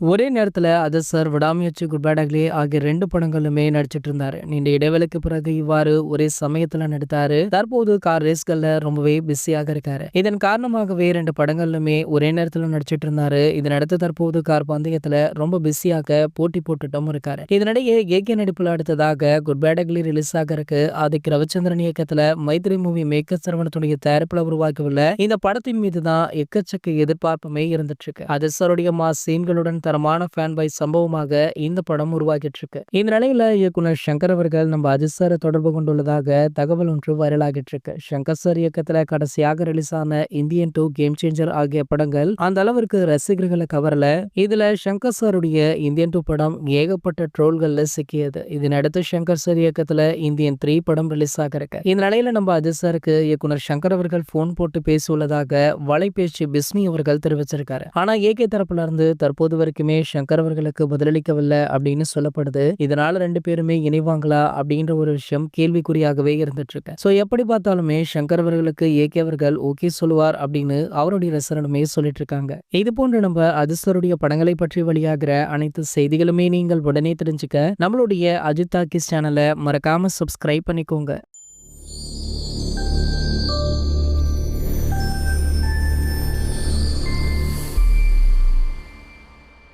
ஒரே நேரத்துல அஜித் சார் விடாமுயற்சி, குட் பேட் அக்லி ஆகிய 2 படங்களுமே நடிச்சிட்டு இருந்தாரு. நீண்ட இடைவெளிக்கு பிறகு இவ்வாறு ஒரே சமயத்துல நடித்தாரு. தற்போது கார் ரேஸ்கள்ல ரொம்பவே பிஸியாக இருக்காரு. இதன் காரணமாகவே 2 படங்கள்லுமே ஒரே நேரத்துல நடிச்சிட்டு இருந்தாரு. இதனடுத்து தற்போது கார் பந்தயத்துல ரொம்ப பிஸியாக போட்டி போட்டுட்டும் இருக்காரு. இதனிடையே ஏகே நடிப்புல அடுத்ததாக குட் பேட் அக்லி ரிலீஸ் ஆகறக்கு ஆதிக் ரவிச்சந்திரன் இயக்கத்துல மைத்ரி மூவி மேக்கர் சரவணத்துடைய தயாரிப்புல உருவாக்கியுள்ள இந்த படத்தின் மீதுதான் எக்கச்சக்க எதிர்பார்ப்புமே இருந்துட்டு இருக்கு. அஜித் சாருடைய மாஸ் சீன்களுடன் தரமான ஃபேன் பாய் சம்பவமாக இந்த படம் உருவாகிட்டு இருக்கு. இந்த நிலையில இயக்குனர் சங்கர் அவர்கள் நம்ம அஜித் சாரை தொடர்பு கொண்டுள்ளதாக தகவல் ஒன்று வைரலாகிட்டு இருக்கு. சங்கர் சார் இயக்கத்துல கடைசியாக ரிலீஸ் ஆன இந்தியன் 2, கேம் சேஞ்சர் ஆகிய படங்கள் அந்த அளவிற்கு ரசிகர்களை கவரல. இதுல சங்கர் சாருடைய இந்தியன் 2 படம் ஏகப்பட்ட ட்ரோல்கள்ல சிக்கியது. இதனடுத்து சங்கர் சார் இயக்கத்துல இந்தியன் 3 படம் ரிலீஸ் ஆக இருக்கு. இந்த நிலையில நம்ம அஜித் சாருக்கு இயக்குனர் சங்கர் அவர்கள் போன் போட்டு பேசியுள்ளதாக வலைபேச்சு பிஸ்மி அவர்கள் தெரிவிச்சிருக்காரு. ஆனா ஏகே தரப்புல இருந்து தற்போது வரைக்குமே சங்கர் அவர்களுக்கு பதிலளிக்கவில்லை அப்படின்னு சொல்லப்படுது. இதனால 2 பேருமே இணைவாங்களா அப்படின்ற ஒரு விஷயம் கேள்விக்குறியாகவே இருந்துட்டு இருக்கு. சோ எப்படி பார்த்தாலுமே சங்கர் அவர்களுக்கு ஏகே அவர்கள் ஓகே சொல்லுவார் அப்படின்னு அவருடைய ரசிகர்களுமே சொல்லிட்டு இருக்காங்க. இது போன்ற நம்ம அஜித் சாருடைய படங்களை பற்றி வெளியாகிற அனைத்து செய்திகளுமே நீங்கள் உடனே தெரிஞ்சுக்க நம்மளுடைய அஜித் டாக்கீஸ் சேனலை மறக்காம சப்ஸ்கிரைப் பண்ணிக்கோங்க.